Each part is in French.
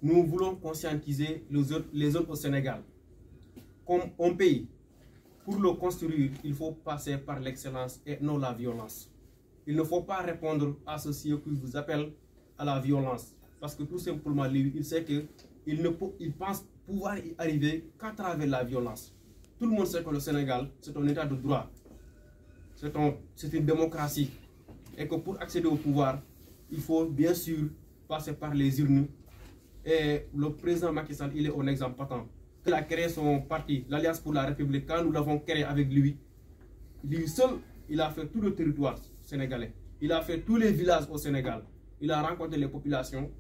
nous voulons conscientiser les autres au Sénégal. Comme un pays, pour le construire, il faut passer par l'excellence et non la violence. Il ne faut pas répondre à ceux qui vous appellent à la violence. Parce que tout simplement, lui, il sait qu'il pense pouvoir y arriver qu'à travers la violence. Tout le monde sait que le Sénégal, c'est un état de droit. C'est une démocratie. Et que pour accéder au pouvoir, il faut bien sûr passer par les urnes. Et le président Macky Sall, il est un exemple patent. Il a créé son parti, l'Alliance pour la République. Quand nous l'avons créé avec lui seul, il a fait tout le territoire sénégalais. Il a fait tous les villages au Sénégal. Il a rencontré les populations.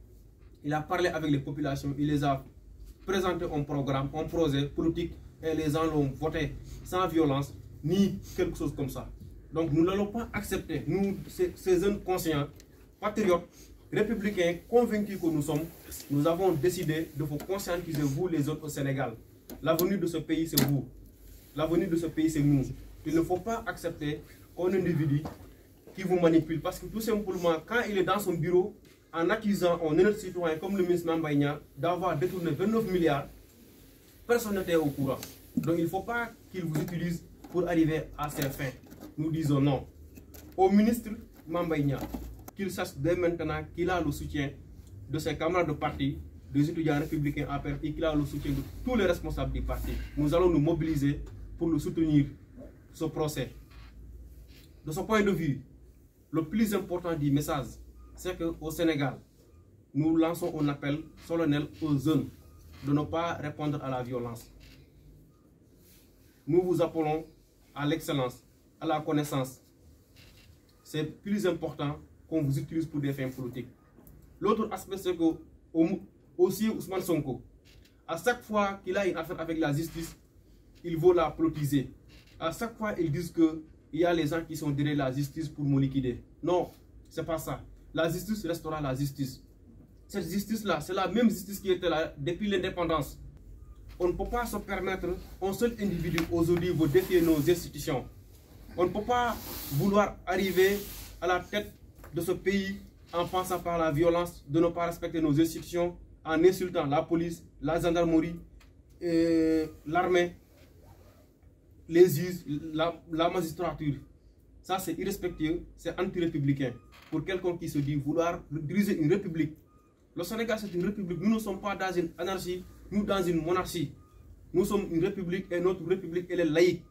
Il a parlé avec les populations. Il les a présenté un programme, un projet politique. Et les gens l'ont voté sans violence, ni quelque chose comme ça. Donc nous n'allons pas accepter, nous, ces jeunes conscients, patriotes, républicains, convaincus que nous sommes, nous avons décidé de vous conscientiser, vous les autres au Sénégal. L'avenir de ce pays, c'est vous. L'avenir de ce pays, c'est nous. Il ne faut pas accepter un individu qui vous manipule. Parce que tout simplement, quand il est dans son bureau, en accusant un honnête citoyen comme le ministre Mamba Niang d'avoir détourné 29 milliards, personne n'était au courant. Donc il ne faut pas qu'il vous utilise pour arriver à ses fins. Nous disons non. Au ministre Mamba Niang, qu'il sache dès maintenant qu'il a le soutien de ses camarades de parti, des étudiants républicains APR et qu'il a le soutien de tous les responsables du parti. Nous allons nous mobiliser pour le soutenir, ce procès. De ce point de vue, le plus important du message, c'est qu'au Sénégal, nous lançons un appel solennel aux jeunes de ne pas répondre à la violence. Nous vous appelons à l'excellence, à la connaissance. C'est plus important qu'on vous utilise pour des fins politiques. L'autre aspect, c'est que aussi Ousmane Sonko, à chaque fois qu'il a une affaire avec la justice, il veut la politiser. À chaque fois, ils disent qu'il y a les gens qui sont derrière la justice pour me liquider. Non, c'est pas ça. La justice restera la justice. Cette justice-là, c'est la même justice qui était là depuis l'indépendance. On ne peut pas se permettre, un seul individu aujourd'hui veut défier nos institutions. On ne peut pas vouloir arriver à la tête de ce pays en passant par la violence, de ne pas respecter nos institutions, en insultant la police, la gendarmerie, l'armée, les juges, la magistrature. Ça, c'est irrespectueux, c'est anti-républicain. Pour quelqu'un qui se dit vouloir diriger une république. Le Sénégal, c'est une république. Nous ne sommes pas dans une anarchie, nous dans une monarchie. Nous sommes une république et notre république, elle est laïque.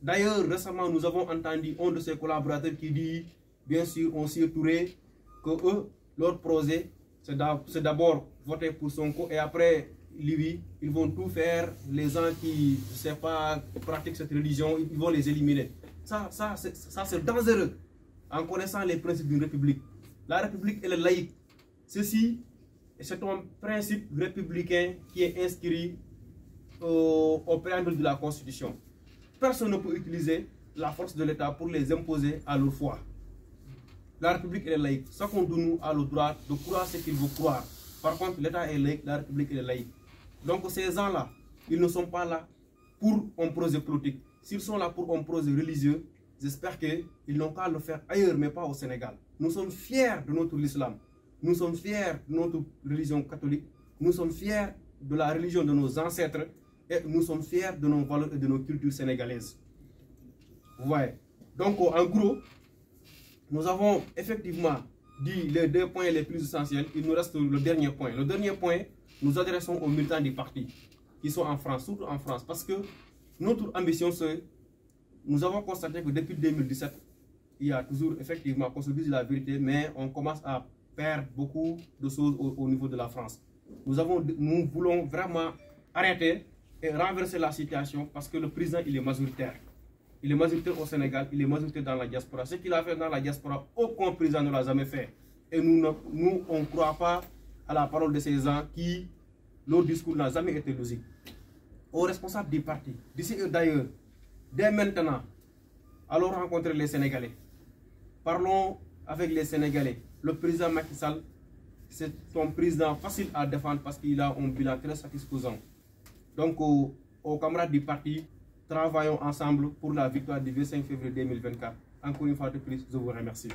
D'ailleurs, récemment, nous avons entendu un de ses collaborateurs qui dit, bien sûr, on s'y Touré, que eux, leur projet, c'est d'abord voter pour Sonko et après, lui, ils vont tout faire. Les gens qui, je ne sais pas, pratiquent cette religion, ils vont les éliminer. Ça c'est dangereux en connaissant les principes d'une république. La république, elle est laïque. Ceci, c'est un principe républicain qui est inscrit au préambule de la Constitution. Personne ne peut utiliser la force de l'État pour les imposer à leur foi. La République est laïque. Chacun de nous a le droit de croire ce qu'il veut croire. Par contre, l'État est laïque, la République est laïque. Donc ces gens-là, ils ne sont pas là pour un projet politique. S'ils sont là pour un projet religieux, j'espère qu'ils n'ont qu'à le faire ailleurs, mais pas au Sénégal. Nous sommes fiers de notre islam. Nous sommes fiers de notre religion catholique. Nous sommes fiers de la religion de nos ancêtres. Et nous sommes fiers de nos valeurs et de nos cultures sénégalaises. Vous voyez. Donc, en gros, nous avons effectivement dit les deux points les plus essentiels. Il nous reste le dernier point. Le dernier point, nous adressons aux militants du parti qui sont en France, surtout en France. Parce que notre ambition, c'est, nous avons constaté que depuis 2017, il y a toujours effectivement, qu'on se dise la vérité, mais on commence à perdre beaucoup de choses au niveau de la France. Nous voulons vraiment arrêter et renverser la situation parce que le président, il est majoritaire. Il est majoritaire au Sénégal, il est majoritaire dans la diaspora. Ce qu'il a fait dans la diaspora, aucun président ne l'a jamais fait. Et nous, on ne croit pas à la parole de ces gens qui, leur discours n'a jamais été logique. Aux responsables du parti, d'ici et d'ailleurs, dès maintenant, allons rencontrer les Sénégalais. Parlons avec les Sénégalais. Le président Macky Sall, c'est un président facile à défendre parce qu'il a un bilan très satisfaisant. Donc, aux camarades du parti, travaillons ensemble pour la victoire du 25 février 2024. Encore une fois de plus, je vous remercie.